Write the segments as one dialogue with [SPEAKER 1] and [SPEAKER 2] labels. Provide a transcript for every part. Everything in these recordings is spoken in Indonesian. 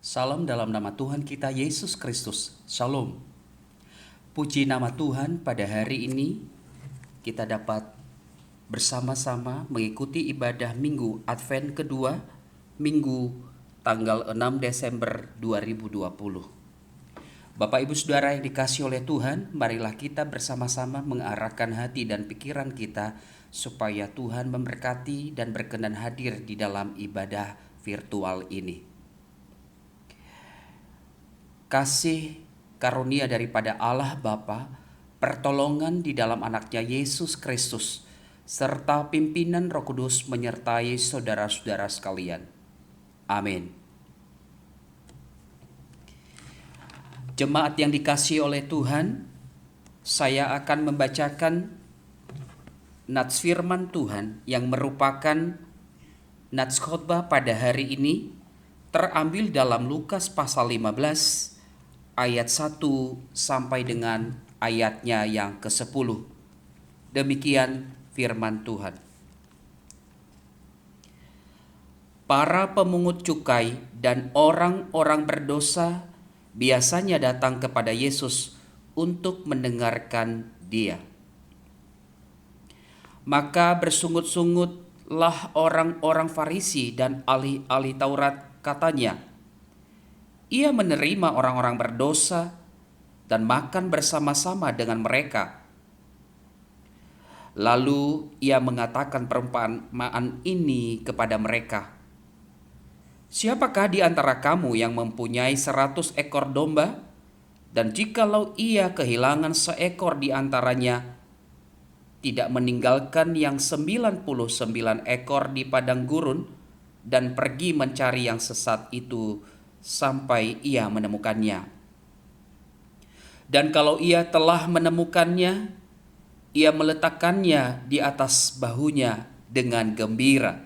[SPEAKER 1] Salam dalam nama Tuhan kita Yesus Kristus. Shalom. Puji nama Tuhan, pada hari ini kita dapat bersama-sama mengikuti ibadah Minggu Advent kedua, Minggu tanggal 6 Desember 2020. Bapak Ibu Saudara yang dikasihi oleh Tuhan, marilah kita bersama-sama mengarahkan hati dan pikiran kita supaya Tuhan memberkati dan berkenan hadir di dalam ibadah virtual ini. Kasih karunia daripada Allah Bapa, pertolongan di dalam anaknya Yesus Kristus, serta pimpinan Roh Kudus menyertai saudara-saudara sekalian. Amin. Jemaat yang dikasihi oleh Tuhan, saya akan membacakan nats firman Tuhan yang merupakan nats khotbah pada hari ini, terambil dalam Lukas pasal 15 ayat 1 sampai dengan ayatnya yang ke-10. Demikian firman Tuhan. Para pemungut cukai dan orang-orang berdosa biasanya datang kepada Yesus untuk mendengarkan Dia. Maka bersungut-sungutlah orang-orang Farisi dan ahli-ahli Taurat, katanya, Ia menerima orang-orang berdosa dan makan bersama-sama dengan mereka. Lalu ia mengatakan perumpamaan ini kepada mereka. Siapakah di antara kamu yang mempunyai 100 ekor domba, dan jikalau ia kehilangan seekor di antaranya, tidak meninggalkan yang 99 ekor di padang gurun dan pergi mencari yang sesat itu sampai ia menemukannya. Dan kalau ia telah menemukannya, ia meletakkannya di atas bahunya dengan gembira.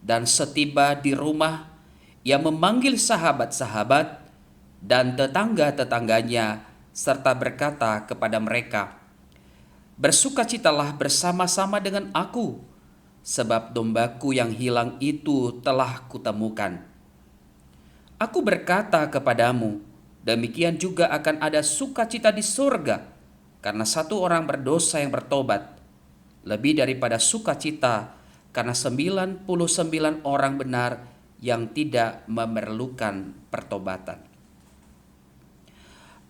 [SPEAKER 1] Dan setiba di rumah, ia memanggil sahabat-sahabat dan tetangga-tetangganya serta berkata kepada mereka, Bersukacitalah bersama-sama dengan aku, sebab dombaku yang hilang itu telah kutemukan. Aku berkata kepadamu, demikian juga akan ada sukacita di surga karena satu orang berdosa yang bertobat, lebih daripada sukacita karena 99 orang benar yang tidak memerlukan pertobatan.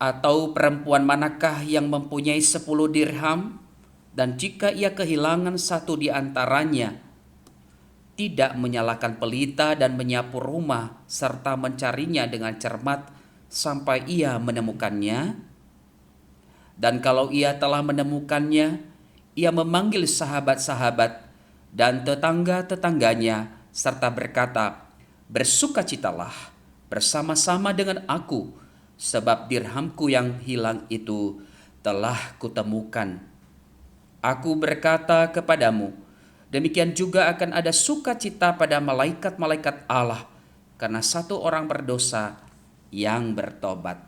[SPEAKER 1] Atau perempuan manakah yang mempunyai 10 dirham, dan jika ia kehilangan satu di antaranya, tidak menyalakan pelita dan menyapu rumah serta mencarinya dengan cermat sampai ia menemukannya? Dan kalau ia telah menemukannya, ia memanggil sahabat-sahabat dan tetangga-tetangganya serta berkata, Bersukacitalah bersama-sama dengan aku, sebab dirhamku yang hilang itu telah kutemukan. Aku berkata kepadamu, demikian juga akan ada sukacita pada malaikat-malaikat Allah karena satu orang berdosa yang bertobat.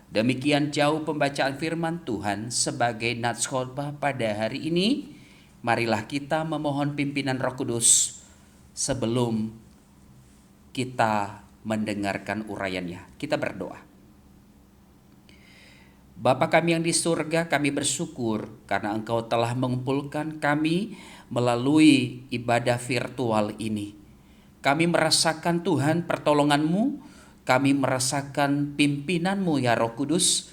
[SPEAKER 1] Demikian jauh pembacaan firman Tuhan sebagai nats khotbah pada hari ini. Marilah kita memohon pimpinan Roh Kudus sebelum kita mendengarkan urayannya. Kita berdoa. Bapa kami yang di surga, kami bersyukur karena Engkau telah mengumpulkan kami melalui ibadah virtual ini. Kami merasakan Tuhan pertolongan-Mu, kami merasakan pimpinan-Mu ya Roh Kudus.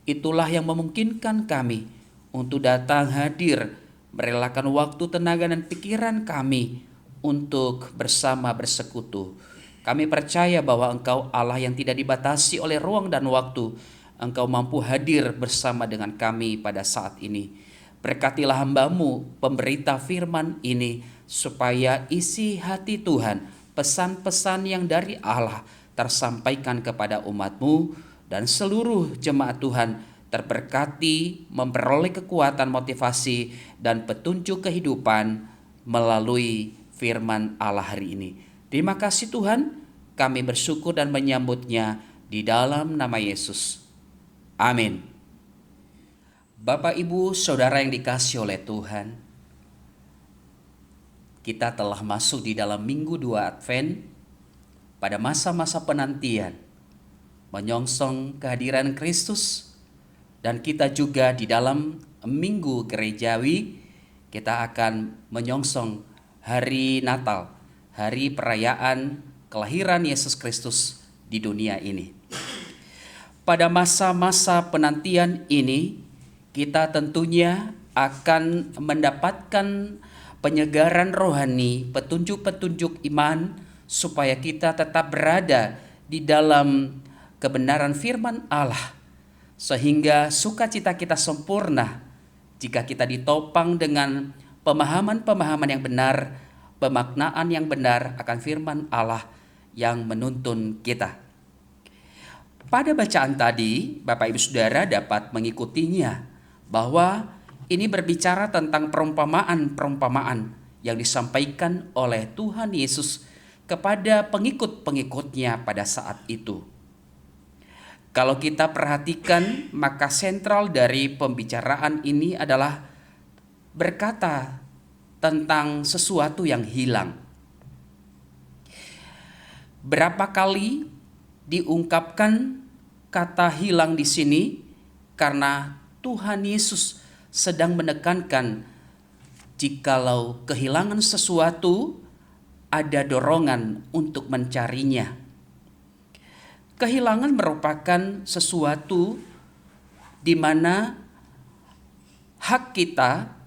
[SPEAKER 1] Itulah yang memungkinkan kami untuk datang hadir, merelakan waktu, tenaga, dan pikiran kami untuk bersama bersekutu. Kami percaya bahwa Engkau Allah yang tidak dibatasi oleh ruang dan waktu. Engkau mampu hadir bersama dengan kami pada saat ini. Berkatilah hamba-Mu pemberita firman ini, supaya isi hati Tuhan, pesan-pesan yang dari Allah tersampaikan kepada umat-Mu, dan seluruh jemaat Tuhan terberkati, memperoleh kekuatan, motivasi, dan petunjuk kehidupan melalui firman Allah hari ini. Terima kasih Tuhan, kami bersyukur dan menyambutnya di dalam nama Yesus. Amin. Bapak, Ibu, Saudara yang dikasihi oleh Tuhan, kita telah masuk di dalam Minggu 2 Advent, pada masa-masa penantian menyongsong kehadiran Kristus, dan kita juga di dalam Minggu Gerejawi kita akan menyongsong hari Natal, hari perayaan kelahiran Yesus Kristus di dunia ini. Pada masa-masa penantian ini kita tentunya akan mendapatkan penyegaran rohani, petunjuk-petunjuk iman supaya kita tetap berada di dalam kebenaran firman Allah, sehingga sukacita kita sempurna jika kita ditopang dengan pemahaman-pemahaman yang benar, pemaknaan yang benar akan firman Allah yang menuntun kita. Pada bacaan tadi, Bapak Ibu Saudara dapat mengikutinya bahwa ini berbicara tentang perumpamaan-perumpamaan yang disampaikan oleh Tuhan Yesus kepada pengikut-pengikutnya pada saat itu. Kalau kita perhatikan, maka sentral dari pembicaraan ini adalah berkata tentang sesuatu yang hilang. Berapa kali diungkapkan kata hilang di sini? Karena Tuhan Yesus sedang menekankan jikalau kehilangan sesuatu, ada dorongan untuk mencarinya. Kehilangan merupakan sesuatu di mana hak kita,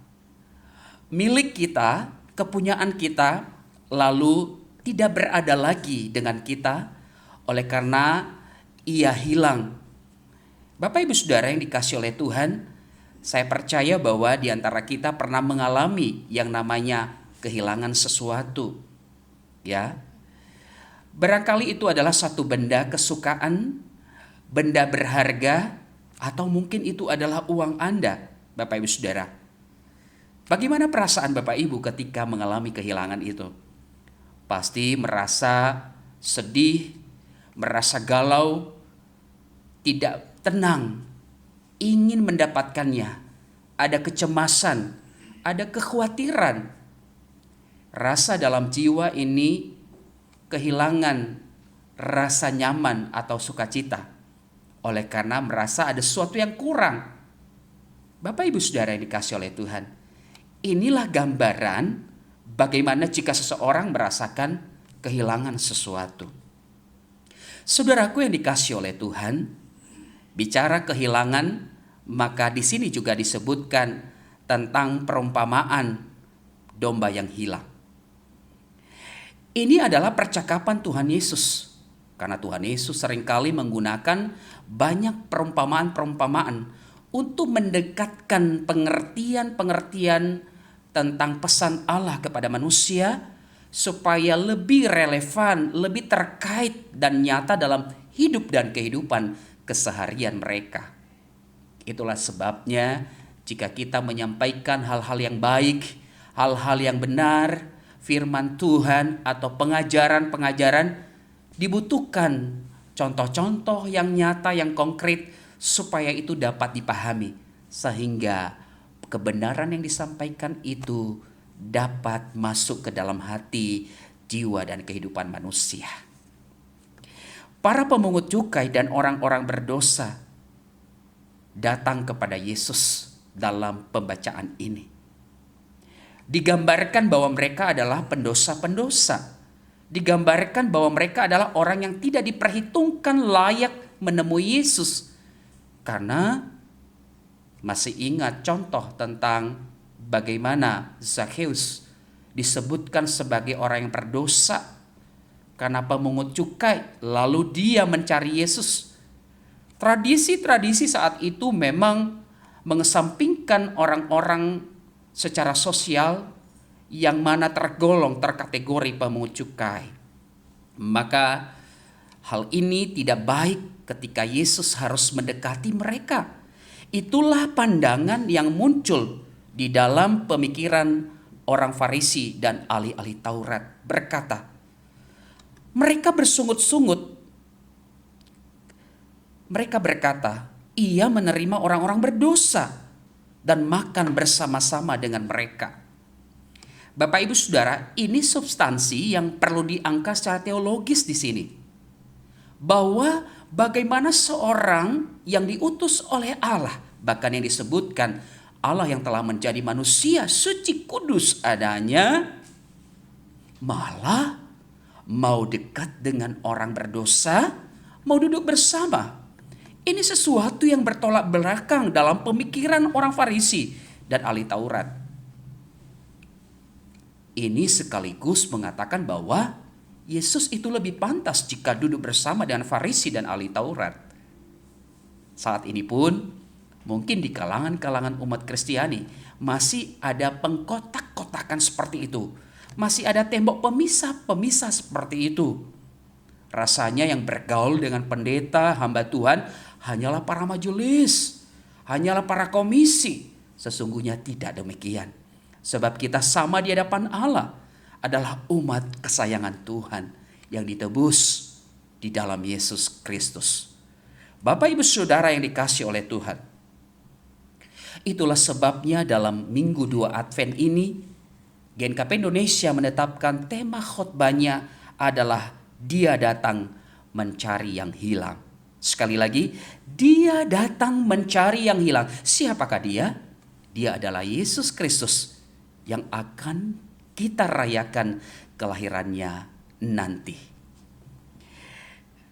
[SPEAKER 1] milik kita, kepunyaan kita lalu tidak berada lagi dengan kita oleh karena ia hilang. Bapak Ibu Saudara yang dikasihi oleh Tuhan, saya percaya bahwa di antara kita pernah mengalami yang namanya kehilangan sesuatu. Ya. Barangkali itu adalah satu benda kesukaan, benda berharga, atau mungkin itu adalah uang Anda, Bapak Ibu Saudara. Bagaimana perasaan Bapak Ibu ketika mengalami kehilangan itu? Pasti merasa sedih, merasa galau, tidak tenang, ingin mendapatkannya, ada kecemasan, ada kekhawatiran. Rasa dalam jiwa ini kehilangan rasa nyaman atau sukacita oleh karena merasa ada sesuatu yang kurang. Bapak Ibu Saudara yang dikasihi oleh Tuhan, inilah gambaran bagaimana jika seseorang merasakan kehilangan sesuatu. Saudaraku yang dikasihi oleh Tuhan, bicara kehilangan, maka di sini juga disebutkan tentang perumpamaan domba yang hilang. Ini adalah percakapan Tuhan Yesus. Karena Tuhan Yesus seringkali menggunakan banyak perumpamaan-perumpamaan untuk mendekatkan pengertian-pengertian tentang pesan Allah kepada manusia supaya lebih relevan, lebih terkait dan nyata dalam hidup dan kehidupan keseharian mereka. Itulah sebabnya jika kita menyampaikan hal-hal yang baik, hal-hal yang benar, firman Tuhan atau pengajaran-pengajaran, dibutuhkan contoh-contoh yang nyata, yang konkret supaya itu dapat dipahami sehingga kebenaran yang disampaikan itu dapat masuk ke dalam hati, jiwa dan kehidupan manusia. Para pemungut cukai dan orang-orang berdosa datang kepada Yesus dalam pembacaan ini. Digambarkan bahwa mereka adalah pendosa-pendosa. Digambarkan bahwa mereka adalah orang yang tidak diperhitungkan layak menemui Yesus. Karena masih ingat contoh tentang bagaimana Zakheus disebutkan sebagai orang yang berdosa karena pemungut cukai, lalu dia mencari Yesus. Tradisi-tradisi saat itu memang mengesampingkan orang-orang secara sosial yang mana terkategori pemungut cukai. Maka hal ini tidak baik ketika Yesus harus mendekati mereka. Itulah pandangan yang muncul di dalam pemikiran orang Farisi dan ahli-ahli Taurat. Berkata, mereka bersungut-sungut. Mereka berkata, ia menerima orang-orang berdosa dan makan bersama-sama dengan mereka. Bapak Ibu Saudara, ini substansi yang perlu diangkat secara teologis di sini. Bahwa bagaimana seorang yang diutus oleh Allah, bahkan yang disebutkan Allah yang telah menjadi manusia suci kudus adanya, malah mau dekat dengan orang berdosa, mau duduk bersama. Ini sesuatu yang bertolak belakang dalam pemikiran orang Farisi dan ahli Taurat. Ini sekaligus mengatakan bahwa Yesus itu lebih pantas jika duduk bersama dengan Farisi dan ahli Taurat. Saat ini pun mungkin di kalangan-kalangan umat Kristiani masih ada pengkotak-kotakan seperti itu. Masih ada tembok pemisah-pemisah seperti itu. Rasanya yang bergaul dengan pendeta, hamba Tuhan hanyalah para majelis, hanyalah para komisi. Sesungguhnya tidak demikian. Sebab kita sama di hadapan Allah adalah umat kesayangan Tuhan yang ditebus di dalam Yesus Kristus. Bapak Ibu Saudara yang dikasihi oleh Tuhan. Itulah sebabnya dalam Minggu 2 Advent ini, GKP Indonesia menetapkan tema khotbahnya adalah Dia datang mencari yang hilang. Sekali lagi, Dia datang mencari yang hilang. Siapakah Dia? Dia adalah Yesus Kristus yang akan kita rayakan kelahirannya nanti.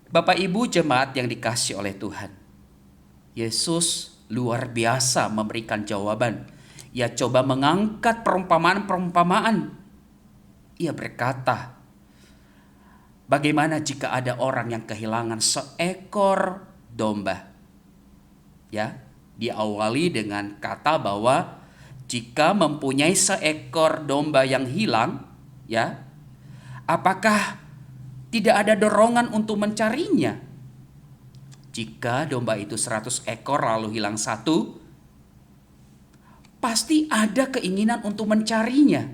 [SPEAKER 1] Bapak Ibu jemaat yang dikasihi oleh Tuhan, Yesus luar biasa memberikan jawaban. Ia coba mengangkat perumpamaan-perumpamaan. Ia berkata, bagaimana jika ada orang yang kehilangan seekor domba? Ya, diawali dengan kata bahwa jika mempunyai seekor domba yang hilang, ya, apakah tidak ada dorongan untuk mencarinya? Jika domba itu 100 ekor lalu hilang satu, pasti ada keinginan untuk mencarinya.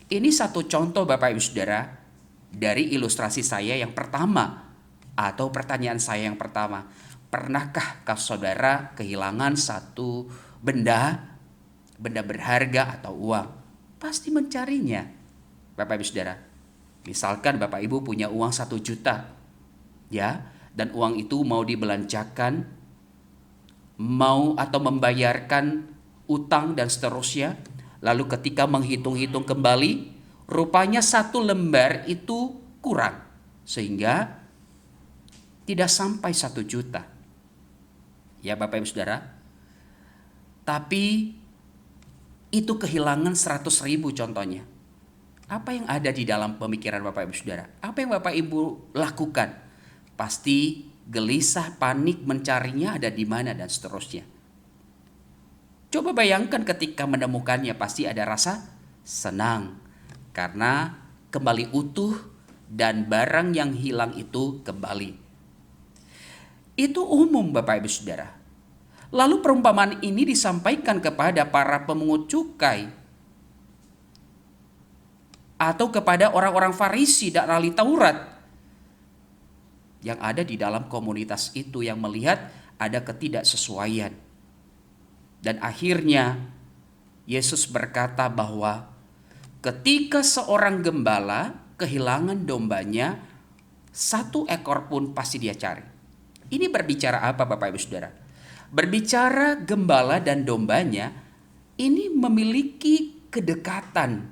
[SPEAKER 1] Ini satu contoh Bapak Ibu Saudara dari ilustrasi saya yang pertama atau pertanyaan saya yang pertama. Pernahkah saudara kehilangan satu benda berharga atau uang? Pasti mencarinya. Bapak Ibu Saudara, misalkan Bapak Ibu punya uang 1 juta, ya, dan uang itu mau dibelanjakan, mau atau membayarkan utang dan seterusnya. Lalu ketika menghitung-hitung kembali, rupanya 1 lembar itu kurang, sehingga tidak sampai 1 juta. Ya Bapak Ibu Saudara, tapi itu kehilangan 100.000 contohnya. Apa yang ada di dalam pemikiran Bapak Ibu Saudara? Apa yang Bapak Ibu lakukan? Pasti gelisah, panik, mencarinya ada di mana dan seterusnya. Coba bayangkan ketika menemukannya, pasti ada rasa senang karena kembali utuh dan barang yang hilang itu kembali. Itu umum Bapak Ibu Saudara. Lalu perumpamaan ini disampaikan kepada para pemungut cukai atau kepada orang-orang Farisi dan ahli Taurat yang ada di dalam komunitas itu, yang melihat ada ketidaksesuaian. Dan akhirnya Yesus berkata bahwa ketika seorang gembala kehilangan dombanya, 1 ekor pun pasti dia cari. Ini berbicara apa Bapak Ibu Saudara? Berbicara gembala dan dombanya ini memiliki kedekatan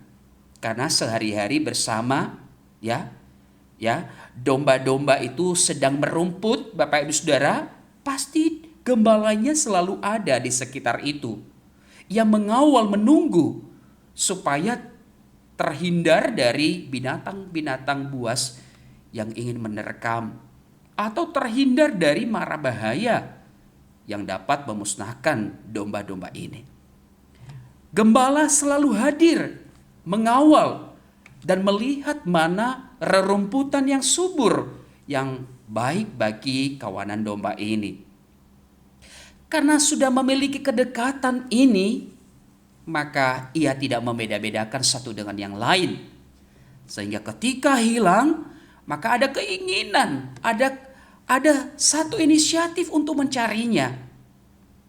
[SPEAKER 1] karena sehari-hari bersama, ya. Domba-domba itu sedang merumput, Bapak Ibu Saudara, pasti gembalanya selalu ada di sekitar itu yang mengawal, menunggu supaya terhindar dari binatang-binatang buas yang ingin menerkam atau terhindar dari mara bahaya yang dapat memusnahkan domba-domba ini. Gembala selalu hadir, mengawal dan melihat mana rerumputan yang subur yang baik bagi kawanan domba ini. Karena sudah memiliki kedekatan ini, maka ia tidak membeda-bedakan satu dengan yang lain. Sehingga ketika hilang, maka ada keinginan, ada satu inisiatif untuk mencarinya.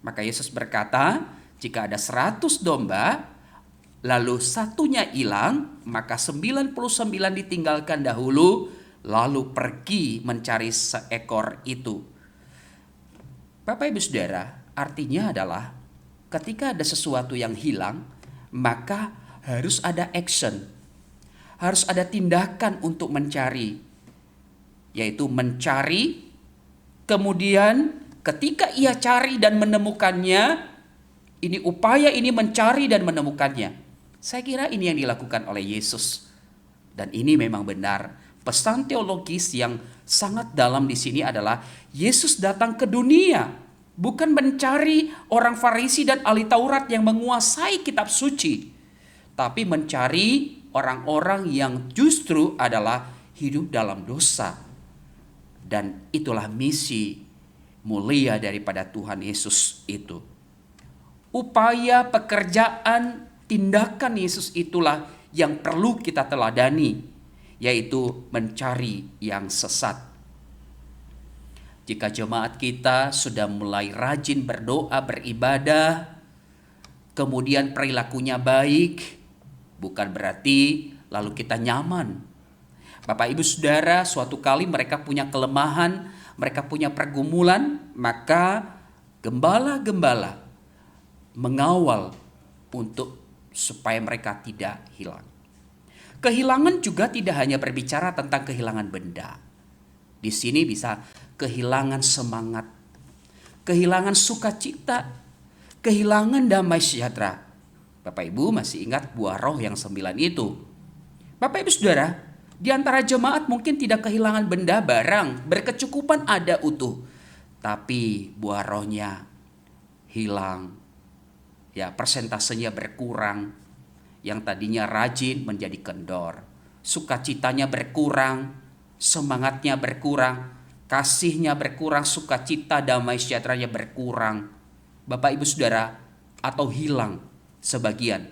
[SPEAKER 1] Maka Yesus berkata, jika ada 100 domba, lalu satunya hilang, maka 99 ditinggalkan dahulu, lalu pergi mencari seekor itu. Bapak Ibu Saudara, artinya adalah ketika ada sesuatu yang hilang, maka harus ada action, harus ada tindakan untuk mencari, yaitu mencari, kemudian ketika ia cari dan menemukannya, ini upaya ini mencari dan menemukannya. Saya kira ini yang dilakukan oleh Yesus. Dan ini memang benar. Pesan teologis yang sangat dalam di sini adalah Yesus datang ke dunia bukan mencari orang Farisi dan ahli Taurat yang menguasai kitab suci, tapi mencari orang-orang yang justru adalah hidup dalam dosa. Dan itulah misi mulia daripada Tuhan Yesus itu. Upaya, pekerjaan, tindakan Yesus itulah yang perlu kita teladani, yaitu mencari yang sesat. Jika jemaat kita sudah mulai rajin berdoa, beribadah, kemudian perilakunya baik, bukan berarti lalu kita nyaman. Bapak Ibu Saudara, suatu kali mereka punya kelemahan, mereka punya pergumulan, maka gembala-gembala mengawal untuk supaya mereka tidak hilang. Kehilangan juga tidak hanya berbicara tentang kehilangan benda. Di sini bisa kehilangan semangat, kehilangan sukacita, kehilangan damai sejahtera. Bapak Ibu masih ingat buah roh yang 9 itu? Bapak Ibu Saudara, di antara jemaat mungkin tidak kehilangan benda, barang, berkecukupan ada utuh. Tapi buah rohnya hilang. Ya, persentasenya berkurang. Yang tadinya rajin menjadi kendor. Sukacitanya berkurang, semangatnya berkurang, kasihnya berkurang, sukacita, damai sejahteranya berkurang. Bapak Ibu Saudara, atau hilang sebagian.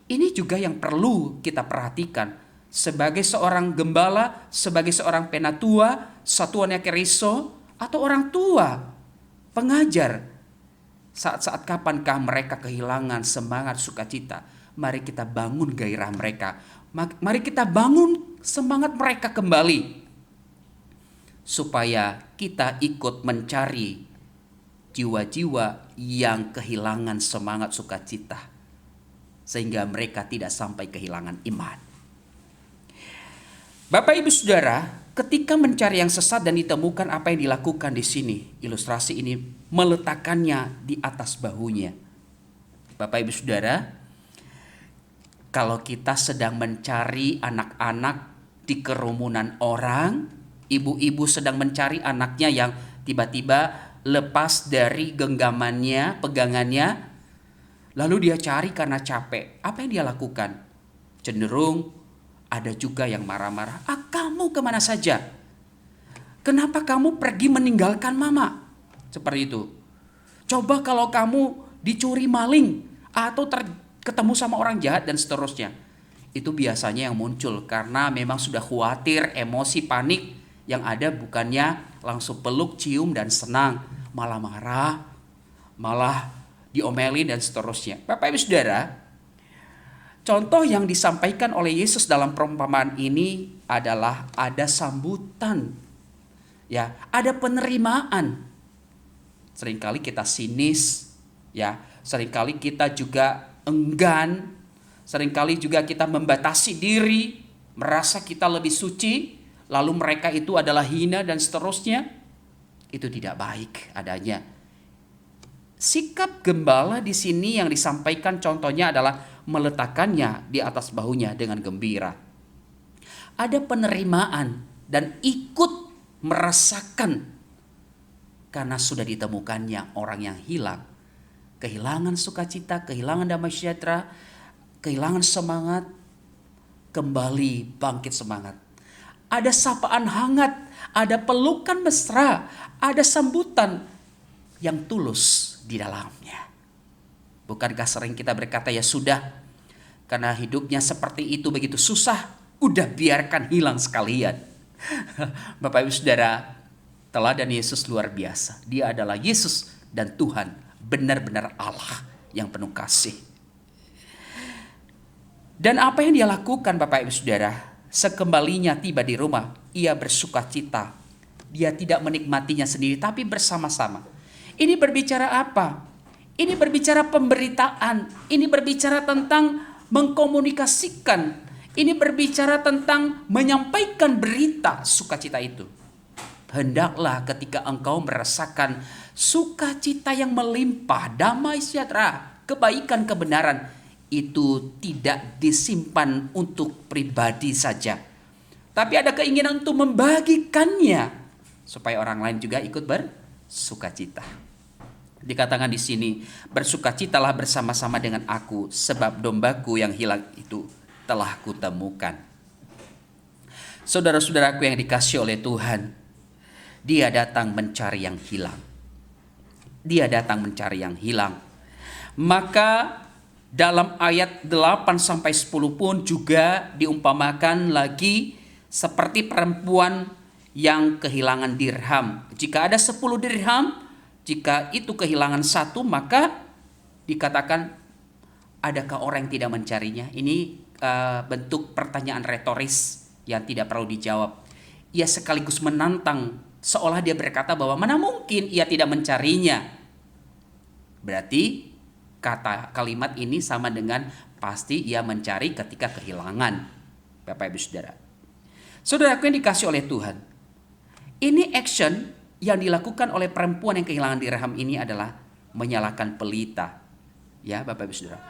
[SPEAKER 1] Ini juga yang perlu kita perhatikan. Sebagai seorang gembala, sebagai seorang penatua, satuan keriso, atau orang tua, pengajar. Saat-saat kapankah mereka kehilangan semangat sukacita? Mari kita bangun gairah mereka. Mari kita bangun semangat mereka kembali. Supaya kita ikut mencari jiwa-jiwa yang kehilangan semangat sukacita. Sehingga mereka tidak sampai kehilangan iman. Bapak Ibu Saudara, ketika mencari yang sesat dan ditemukan, apa yang dilakukan di sini? Ilustrasi ini meletakkannya di atas bahunya. Bapak Ibu Saudara, kalau kita sedang mencari anak-anak di kerumunan orang, ibu-ibu sedang mencari anaknya yang tiba-tiba lepas dari genggamannya, pegangannya, lalu dia cari karena capek. Apa yang dia lakukan? Cenderung ada juga yang marah-marah. Kamu kemana saja? Kenapa kamu pergi meninggalkan mama? Seperti itu. Coba kalau kamu dicuri maling atau ketemu sama orang jahat dan seterusnya. Itu biasanya yang muncul karena memang sudah khawatir, emosi, panik. Yang ada bukannya langsung peluk, cium dan senang. Malah marah, malah diomelin dan seterusnya. Bapak Ibu Saudara, contoh yang disampaikan oleh Yesus dalam perumpamaan ini adalah ada sambutan. Ya, ada penerimaan. Seringkali kita sinis, ya. Seringkali kita juga enggan. Seringkali juga kita membatasi diri, merasa kita lebih suci, lalu mereka itu adalah hina dan seterusnya. Itu tidak baik adanya. Sikap gembala di sini yang disampaikan contohnya adalah meletakkannya di atas bahunya dengan gembira. Ada penerimaan dan ikut merasakan karena sudah ditemukannya orang yang hilang. Kehilangan sukacita, kehilangan damai sejahtera, kehilangan semangat, kembali bangkit semangat. Ada sapaan hangat, ada pelukan mesra, ada sambutan yang tulus di dalamnya. Bukankah sering kita berkata, ya sudah, karena hidupnya seperti itu begitu susah, udah biarkan hilang sekalian. Bapak Ibu Saudara, teladan Yesus luar biasa. Dia adalah Yesus dan Tuhan, benar-benar Allah yang penuh kasih. Dan apa yang dia lakukan Bapak Ibu Saudara, sekembalinya tiba di rumah, ia bersuka cita. Dia tidak menikmatinya sendiri, tapi bersama-sama. Ini berbicara apa? Ini berbicara pemberitaan. Ini berbicara tentang mengkomunikasikan. Ini berbicara tentang menyampaikan berita sukacita itu. Hendaklah ketika engkau merasakan sukacita yang melimpah, damai sejahtera, kebaikan, kebenaran, itu tidak disimpan untuk pribadi saja, tapi ada keinginan untuk membagikannya supaya orang lain juga ikut bersukacita. Dikatakan di sini, bersukacitalah bersama-sama dengan aku, sebab dombaku yang hilang itu telah kutemukan. Saudara-saudaraku yang dikasihi oleh Tuhan, Dia datang mencari yang hilang. Dia datang mencari yang hilang. Maka dalam ayat 8-10 pun juga diumpamakan lagi seperti perempuan yang kehilangan dirham. Jika ada 10 dirham, jika itu kehilangan 1, maka dikatakan, adakah orang yang tidak mencarinya? Ini bentuk pertanyaan retoris yang tidak perlu dijawab. Ia sekaligus menantang, seolah dia berkata bahwa mana mungkin ia tidak mencarinya. Berarti kalimat ini sama dengan pasti ia mencari ketika kehilangan. Bapak Ibu Saudara, saudaraku yang dikasih oleh Tuhan, ini action yang dilakukan oleh perempuan yang kehilangan dirham ini adalah menyalakan pelita. Ya Bapak Ibu Saudara,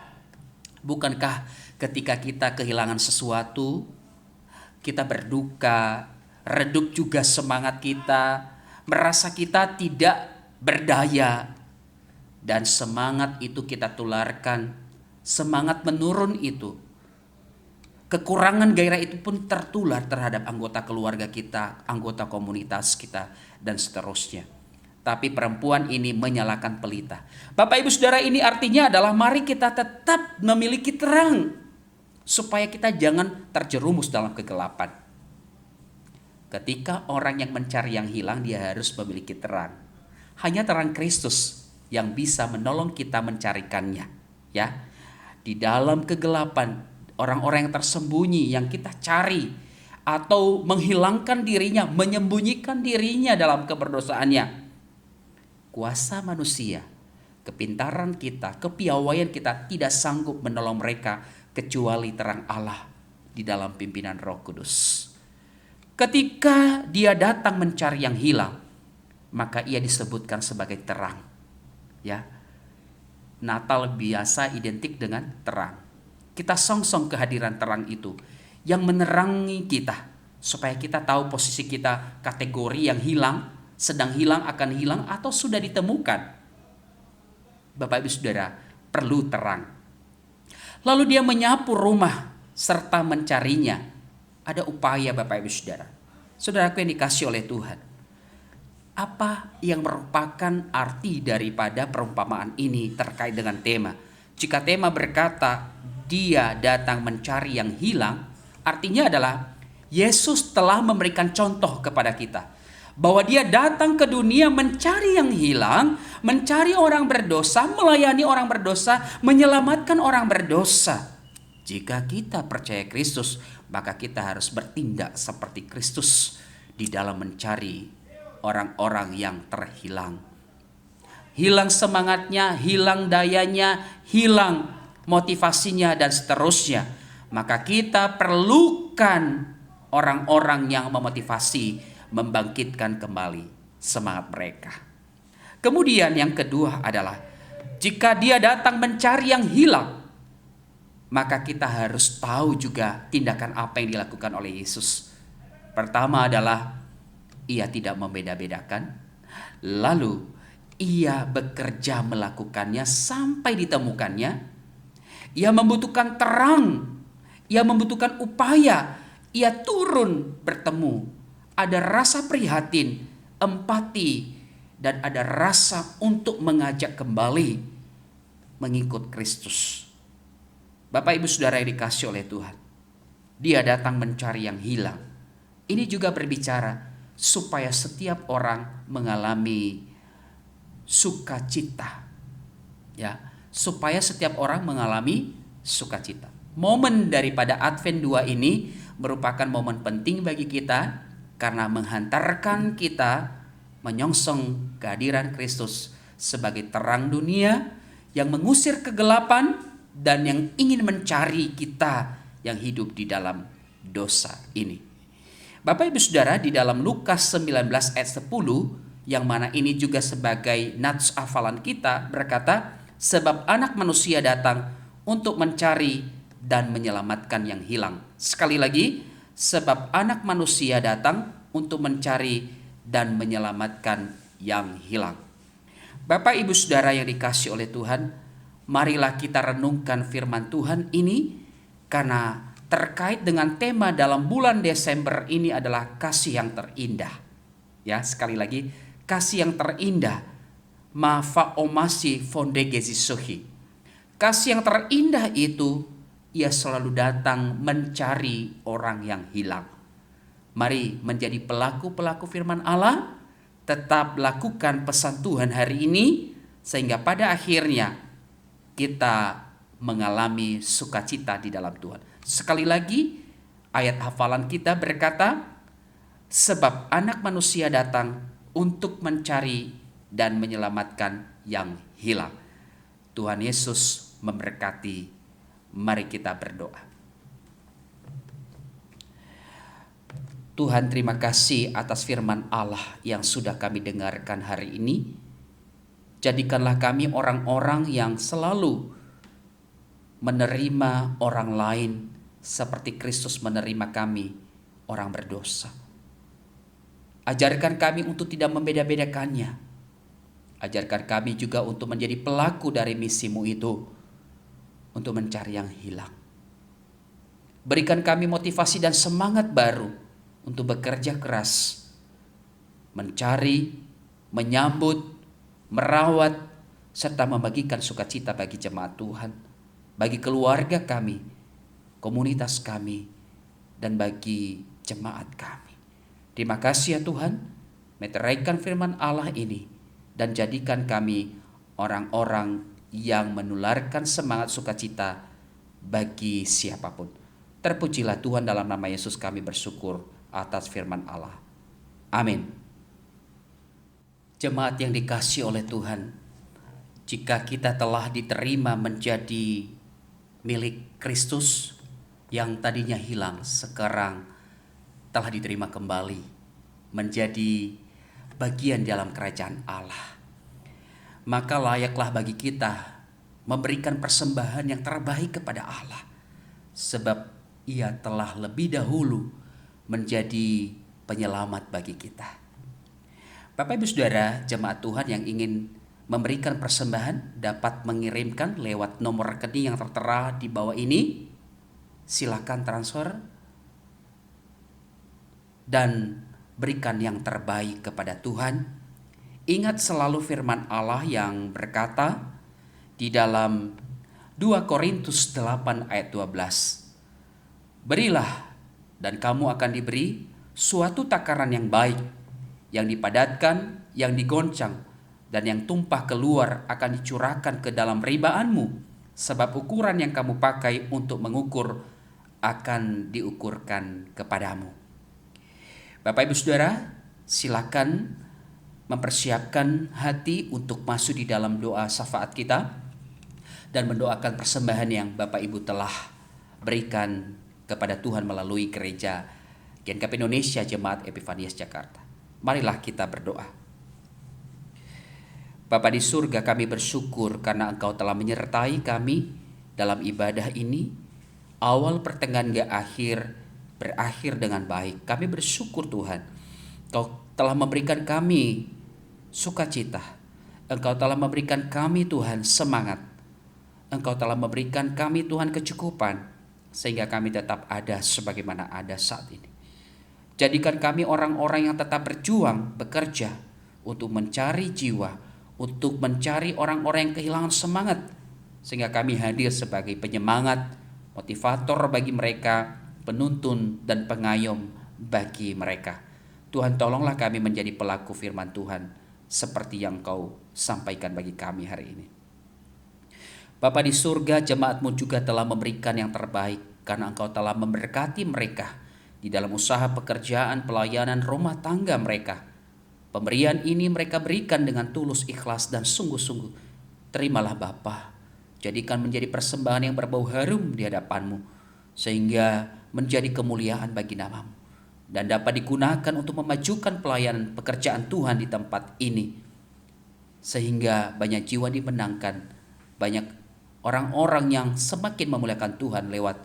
[SPEAKER 1] bukankah ketika kita kehilangan sesuatu, kita berduka, redup juga semangat kita, merasa kita tidak berdaya, dan semangat itu kita tularkan, semangat menurun itu, kekurangan gairah itu pun tertular terhadap anggota keluarga kita, anggota komunitas kita, dan seterusnya. Tapi perempuan ini menyalakan pelita. Bapak Ibu Saudara, ini artinya adalah mari kita tetap memiliki terang, supaya kita jangan terjerumus dalam kegelapan. Ketika orang yang mencari yang hilang, dia harus memiliki terang. Hanya terang Kristus yang bisa menolong kita mencarikannya, ya. Di dalam kegelapan, orang-orang yang tersembunyi yang kita cari atau menghilangkan dirinya, menyembunyikan dirinya dalam keberdosaannya. Kuasa manusia, kepintaran kita, kepiawaian kita tidak sanggup menolong mereka kecuali terang Allah di dalam pimpinan Roh Kudus. Ketika dia datang mencari yang hilang, maka ia disebutkan sebagai terang. Ya, Natal biasa identik dengan terang. Kita songsong kehadiran terang itu yang menerangi kita, supaya kita tahu posisi kita, kategori yang hilang, sedang hilang, akan hilang, atau sudah ditemukan. Bapak Ibu Saudara, perlu terang. Lalu dia menyapu rumah serta mencarinya. Ada upaya Bapak Ibu Saudara. Saudaraku yang dikasihi oleh Tuhan, apa yang merupakan arti daripada perumpamaan ini terkait dengan tema? Jika tema berkata dia datang mencari yang hilang, artinya adalah Yesus telah memberikan contoh kepada kita bahwa dia datang ke dunia mencari yang hilang, mencari orang berdosa, melayani orang berdosa, menyelamatkan orang berdosa. Jika kita percaya Kristus, maka kita harus bertindak seperti Kristus di dalam mencari orang-orang yang terhilang. Hilang semangatnya, hilang dayanya, hilang motivasinya, dan seterusnya. Maka kita perlukan orang-orang yang memotivasi, membangkitkan kembali semangat mereka. Kemudian yang kedua adalah, jika dia datang mencari yang hilang, maka kita harus tahu juga tindakan apa yang dilakukan oleh Yesus. Pertama adalah ia tidak membeda-bedakan, lalu ia bekerja melakukannya sampai ditemukannya. Ia membutuhkan terang, ia membutuhkan upaya, ia turun bertemu. Ada rasa prihatin, empati, dan ada rasa untuk mengajak kembali mengikut Kristus. Bapak Ibu Saudara yang dikasihi oleh Tuhan, dia datang mencari yang hilang. Ini juga berbicara supaya setiap orang mengalami sukacita. Ya, supaya setiap orang mengalami sukacita. Momen daripada Advent 2 ini merupakan momen penting bagi kita karena menghantarkan kita menyongsong kehadiran Kristus sebagai terang dunia yang mengusir kegelapan dan yang ingin mencari kita yang hidup di dalam dosa ini. Bapak Ibu Saudara, di dalam Lukas 19 ayat 10 yang mana ini juga sebagai nats hafalan kita berkata, sebab anak manusia datang untuk mencari dan menyelamatkan yang hilang. Sekali lagi, sebab anak manusia datang untuk mencari dan menyelamatkan yang hilang. Bapak Ibu Saudara yang dikasihi oleh Tuhan, marilah kita renungkan firman Tuhan ini karena terkait dengan tema dalam bulan Desember ini adalah kasih yang terindah. Ya, sekali lagi, kasih yang terindah. Mafa omasi fondegezi sohi. Kasih yang terindah itu ia selalu datang mencari orang yang hilang. Mari menjadi pelaku-pelaku firman Allah, tetap lakukan pesan Tuhan hari ini, sehingga pada akhirnya kita mengalami sukacita di dalam Tuhan. Sekali lagi, ayat hafalan kita berkata, sebab anak manusia datang untuk mencari dan menyelamatkan yang hilang. Tuhan Yesus memberkati. Mari kita berdoa. Tuhan, terima kasih atas firman Allah yang sudah kami dengarkan hari ini. Jadikanlah kami orang-orang yang selalu menerima orang lain seperti Kristus menerima kami, orang berdosa. Ajarkan kami untuk tidak membeda-bedakannya. Ajarkan kami juga untuk menjadi pelaku dari misimu itu, untuk mencari yang hilang. Berikan kami motivasi dan semangat baru untuk bekerja keras, mencari, menyambut, merawat, serta membagikan sukacita bagi jemaat Tuhan, bagi keluarga kami, komunitas kami, dan bagi jemaat kami. Terima kasih ya Tuhan, meteraikan firman Allah ini, dan jadikan kami orang-orang yang menularkan semangat sukacita bagi siapapun. Terpujilah Tuhan, dalam nama Yesus kami bersyukur atas firman Allah. Amin. Jemaat yang dikasihi oleh Tuhan, jika kita telah diterima menjadi milik Kristus yang tadinya hilang, sekarang telah diterima kembali menjadi bagian dalam kerajaan Allah, maka layaklah bagi kita memberikan persembahan yang terbaik kepada Allah, sebab Ia telah lebih dahulu menjadi penyelamat bagi kita. Bapak Ibu Saudara, jemaat Tuhan yang ingin memberikan persembahan dapat mengirimkan lewat nomor rekening yang tertera di bawah ini. Silakan transfer dan berikan yang terbaik kepada Tuhan. Ingat selalu firman Allah yang berkata di dalam 2 Korintus 8 ayat 12. Berilah dan kamu akan diberi suatu takaran yang baik, yang dipadatkan, yang digoncang, dan yang tumpah keluar akan dicurahkan ke dalam ribaanmu, sebab ukuran yang kamu pakai untuk mengukur akan diukurkan kepadamu. Bapak Ibu Saudara, silakan mempersiapkan hati untuk masuk di dalam doa syafaat kita dan mendoakan persembahan yang Bapak Ibu telah berikan kepada Tuhan melalui gereja GenKP Indonesia Jemaat Epifanias Jakarta. Marilah kita berdoa. Bapa di surga, kami bersyukur karena Engkau telah menyertai kami dalam ibadah ini. Awal, pertengahan, hingga akhir berakhir dengan baik. Kami bersyukur Tuhan, Engkau telah memberikan kami sukacita. Engkau telah memberikan kami Tuhan semangat. Engkau telah memberikan kami Tuhan kecukupan, sehingga kami tetap ada sebagaimana ada saat ini. Jadikan kami orang-orang yang tetap berjuang, bekerja untuk mencari jiwa, untuk mencari orang-orang yang kehilangan semangat, sehingga kami hadir sebagai penyemangat, motivator bagi mereka, penuntun dan pengayom bagi mereka. Tuhan, tolonglah kami menjadi pelaku firman Tuhan seperti yang Kau sampaikan bagi kami hari ini. Bapa di surga, jemaat-Mu juga telah memberikan yang terbaik karena Engkau telah memberkati mereka di dalam usaha pekerjaan, pelayanan, rumah tangga mereka. Pemberian ini mereka berikan dengan tulus, ikhlas, dan sungguh-sungguh. Terimalah Bapa, jadikan menjadi persembahan yang berbau harum di hadapan-Mu, sehingga menjadi kemuliaan bagi nama-Mu, dan dapat digunakan untuk memajukan pelayanan pekerjaan Tuhan di tempat ini, sehingga banyak jiwa dimenangkan, banyak orang-orang yang semakin memuliakan Tuhan lewat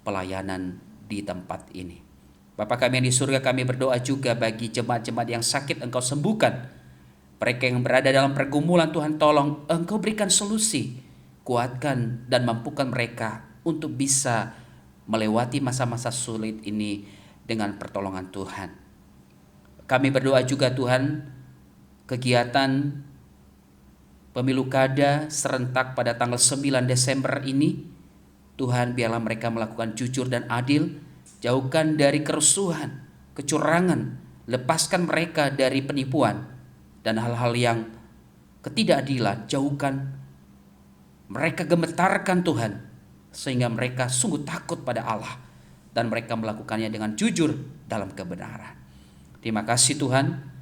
[SPEAKER 1] pelayanan di tempat ini. Bapa kami yang di surga, kami berdoa juga bagi jemaat-jemaat yang sakit Engkau sembuhkan. Mereka yang berada dalam pergumulan, Tuhan tolong Engkau berikan solusi. Kuatkan dan mampukan mereka untuk bisa melewati masa-masa sulit ini dengan pertolongan Tuhan. Kami berdoa juga Tuhan, kegiatan pemilu kada serentak pada tanggal 9 Desember ini, Tuhan biarlah mereka melakukan jujur dan adil, jauhkan dari kerusuhan, kecurangan, lepaskan mereka dari penipuan dan hal-hal yang ketidakadilan, jauhkan mereka, gemetarkan Tuhan, sehingga mereka sungguh takut pada Allah dan mereka melakukannya dengan jujur dalam kebenaran. Terima kasih Tuhan.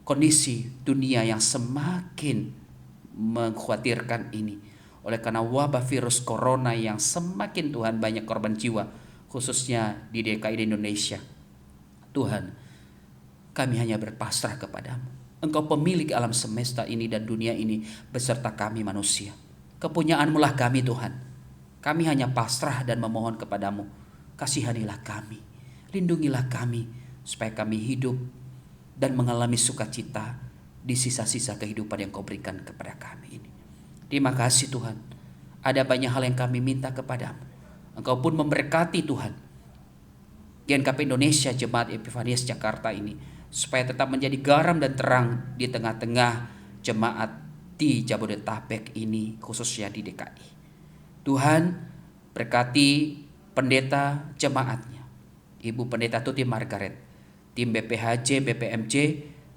[SPEAKER 1] Kondisi dunia yang semakin mengkhawatirkan ini, oleh karena wabah virus corona yang semakin Tuhan banyak korban jiwa, khususnya di DKI di Indonesia. Tuhan, kami hanya berpasrah kepadamu. Engkau pemilik alam semesta ini dan dunia ini beserta kami manusia. Kepunyaanmu lah kami Tuhan. Kami hanya pasrah dan memohon kepadamu. Kasihanilah kami, lindungilah kami, supaya kami hidup dan mengalami sukacita di sisa-sisa kehidupan yang Kau berikan kepada kami ini. Terima kasih Tuhan. Ada banyak hal yang kami minta kepadamu. Engkau pun memberkati Tuhan GNKP Indonesia, Jemaat Epifanias Jakarta ini, supaya tetap menjadi garam dan terang di tengah-tengah jemaat di Jabodetabek ini, khususnya di DKI. Tuhan, berkati pendeta jemaatnya, Ibu Pendeta Tuti Margaret, tim BPHJ, BPMJ,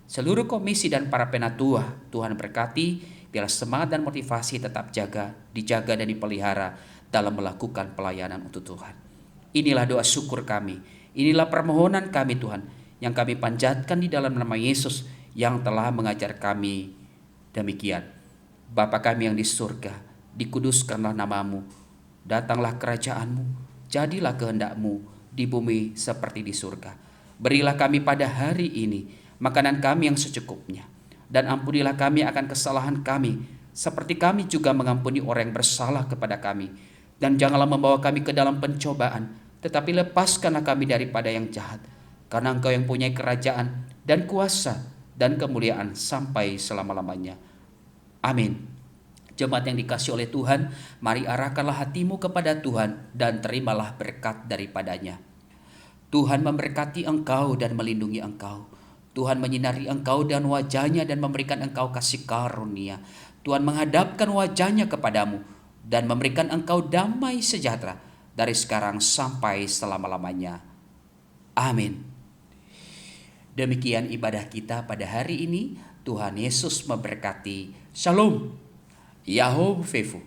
[SPEAKER 1] seluruh komisi dan para penatua. Tuhan berkati, biarlah semangat dan motivasi tetap dijaga dan dipelihara dalam melakukan pelayanan untuk Tuhan. Inilah doa syukur kami, inilah permohonan kami Tuhan, yang kami panjatkan di dalam nama Yesus yang telah mengajar kami demikian. Bapa kami yang di surga, dikuduskanlah namamu, datanglah kerajaanmu, jadilah kehendakmu di bumi seperti di surga. Berilah kami pada hari ini makanan kami yang secukupnya, dan ampunilah kami akan kesalahan kami, seperti kami juga mengampuni orang yang bersalah kepada kami. Dan janganlah membawa kami ke dalam pencobaan, tetapi lepaskanlah kami daripada yang jahat. Karena Engkau yang punya kerajaan dan kuasa dan kemuliaan sampai selama-lamanya. Amin. Jemaat yang dikasihi oleh Tuhan, mari arahkanlah hatimu kepada Tuhan dan terimalah berkat daripadanya. Tuhan memberkati engkau dan melindungi engkau. Tuhan menyinari engkau dan wajahnya dan memberikan engkau kasih karunia. Tuhan menghadapkan wajahnya kepadamu dan memberikan engkau damai sejahtera dari sekarang sampai selama-lamanya. Amin. Demikian ibadah kita pada hari ini. Tuhan Yesus memberkati. Shalom. Yahweh Fefu.